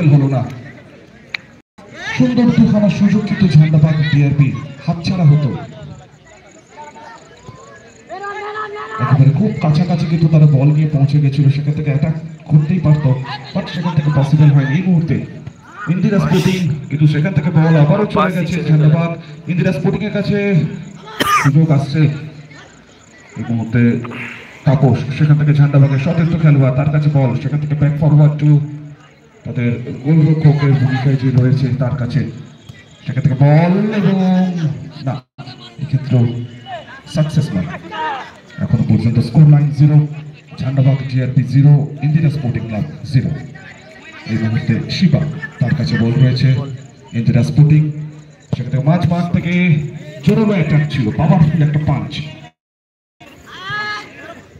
Possible হলো না। সুন্দর দুখানা সুযোগ কিন্তু ঝান্ডাবাগ ডিআরবি হাতছাড়া হতো। একেবারে খুব কাছাকাছি কিন্তু তারা বল নিয়ে পৌঁছে গেছিল, সেখান থেকে অ্যাটাক করতেই পারতো, বাট সেখান থেকে পসিবল হয়নি। এই মুহূর্তে ইন্দিরা স্পোর্টিং, কিন্তু সেখান থেকে বল আবারও চলে গেছে ঝান্ডাবাগ। ইন্দিরা স্পোর্টিং এর কাছে সুযোগ আসছে এই মুহূর্তে। তাপস, সেখান থেকে ঝান্ডাবাগের সতীর্থ খেলোয়াড়, তার কাছে বল, সেখান থেকে ব্যাক ফরওয়ার্ড টু তাদের গোলরক্ষকের ভূমিকায় যে রয়েছে তার কাছে, সেখান থেকে বল এবং না, এক্ষেত্রে সাকসেস নয়। এখন পর্যন্ত score line 0, Jhandabag DRB 0, Indira sporting club 0। এই মুহূর্তে শিবা, তার কাছে বল রয়েছে ইন্দিরা স্পোর্টিং, সেখান থেকে মাঠ থেকে জোরালো অ্যাটাক ছিল, পাওয়ারফুল একটা পাঞ্চ।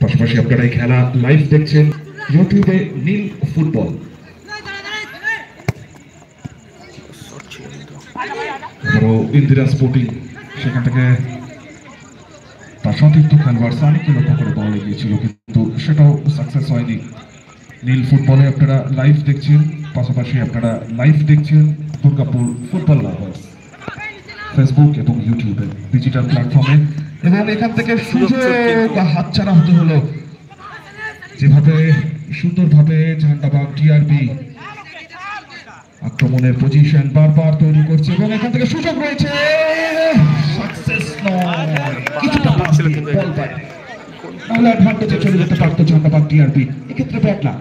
পাশাপাশি আপনারা এই খেলা লাইভ দেখছেন ইউটিউবে নীল ফুটবল। ইন্দিরা স্পোর্টিং, সেখান থেকে তার সতীর্থ খেলোয়াড় সানিকে লক্ষ্য করে বল এগিয়েছিল, কিন্তু সেটাও সাকসেস হয়নি। নীল ফুটবলে আপনারা লাইভ দেখছেন, পাশাপাশি আপনারা লাইভ দেখছেন দুর্গাপুর ফুটবল লাভার্স ফেসবুক এবং ইউটিউবে ডিজিটাল প্ল্যাটফর্মে। এবং এখান থেকে সুযোগ হাতছাড়া হতে হলো। যেভাবে সুন্দরভাবে ঝান্ডাবাগ ডিআরবি আক্রমণের পজিশন বারবার তৈরি করছে এবং এখান থেকে সুযোগ রয়েছে, সাকসেস নয়, কিছুটা বল বাইরে, নাহলে অ্যাডভান্টেজে চলে যেতে পারতো ঝান্ডাবাগ ডিআরবি। এক্ষেত্রে ব্যাড লাক।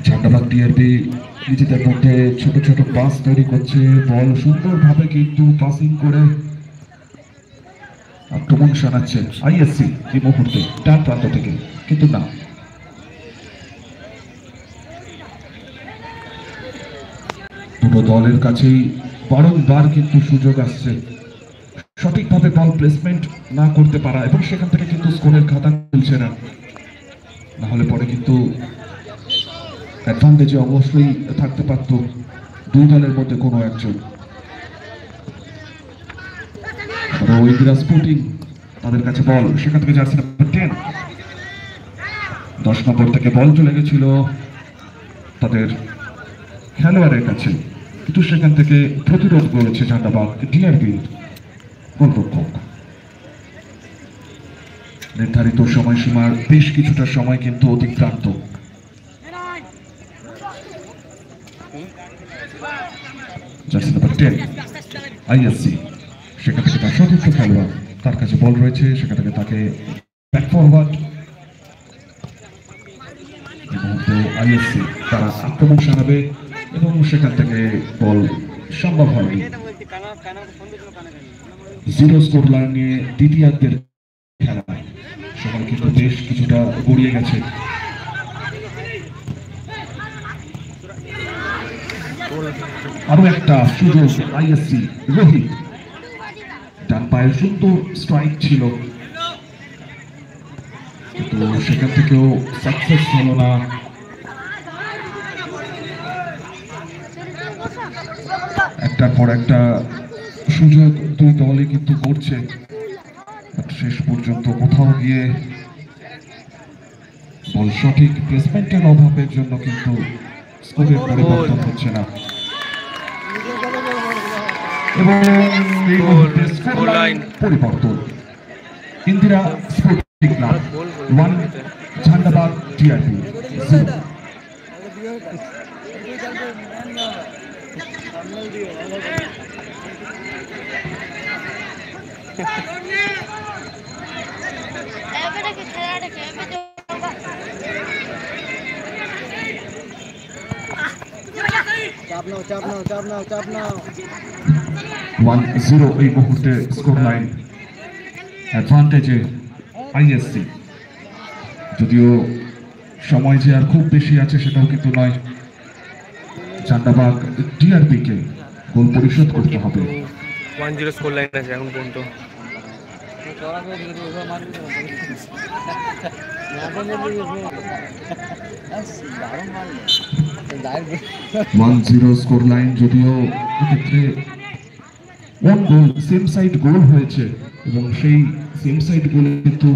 ঝান্ডাবাগ ডিআরবি নিজেদের মধ্যে ছোট ছোট পাস তৈরি করছে, বল সুন্দরভাবে কিন্তু পাসিং করে আক্রমণ শানাচ্ছে আইএসসি এই মুহূর্তে ডান প্রান্ত থেকে, কিন্তু না, দুটো দলের কাছেই বারংবার কিন্তু সুযোগ আসছে। সঠিকভাবে বল প্লেসমেন্ট না করতে পারা এবং সেখান থেকে কিন্তু স্কোরের খাতা খুলছে না, নাহলে পরে কিন্তু অ্যাডভান্টেজে অবশ্যই থাকতে পারত দুই দলের মধ্যে কোনো একজন। ইন্দিরা স্পোর্টিং, তাদের কাছে বল, সেখান থেকে জার্সি নাম্বার 10, 10 নম্বর থেকে বল চলে গেছিল তাদের খেলোয়াড়ের কাছে, কিন্তু সেখান থেকে প্রতিরোধ করেছে ঝান্ডাবাগ ডিআরবি গোলরক্ষক। নির্ধারিত সময়সীমার বেশ কিছুটা সময় কিন্তু অতিক্রান্ত। জার্সি নাম্বার 10 আইএসসি, সেখান থেকে তার সতীর্থ খেলোয়াড়, তার কাছে বল রয়েছে, সেখান থেকে তাকে ব্যাক ফরওয়ার্ড। এই মুহূর্তে আইএসসি তারা আক্রমণ শানাবে এবং সেখান থেকে বল সম্ভব হয়নি। 0 স্কোর লাইন নিয়ে দ্বিতীয়ার্ধের খেলা, সময় কিন্তু বেশ কিছুটা গড়িয়ে গেছে। আরো একটা সুযোগ আইএসসি, রোহিত ডান পায়ের সুন্দর স্ট্রাইক ছিল, কিন্তু সেখান থেকেও সাকসেস হলো না। একটার পর একটা সুযোগ দুই দলই কিন্তু করছে, শেষ পর্যন্ত কোথাও গিয়ে বল সঠিক প্লেসমেন্টের অভাবের জন্য কিন্তু স্কোরের পরিবর্তন হচ্ছে না। এবং স্কোর লাইন পরিবর্তন, ইন্দিরা স্পোর্টিং ক্লাব 1, ঝান্ডাবাগ ডিআরবি 0। চাপ নাও 1-0 এই মুহূর্তে স্কোর লাইন, অ্যাডভান্টেজে আইএসসি। যদিও সময় যে আর খুব বেশি আছে সেটাও কিন্তু নয়, ঝান্ডাবাগ ডিআরবি কে গোল পরিশোধ করতে হবে। 1-0 স্কোর লাইন আছে এখন পর্যন্ত। 1-0 স্কোর লাইন, যদিও এক্ষেত্রে ওয়ান গোল সেম সাইড গোল হয়েছে এবং সেই সেম সাইড গোলে কিন্তু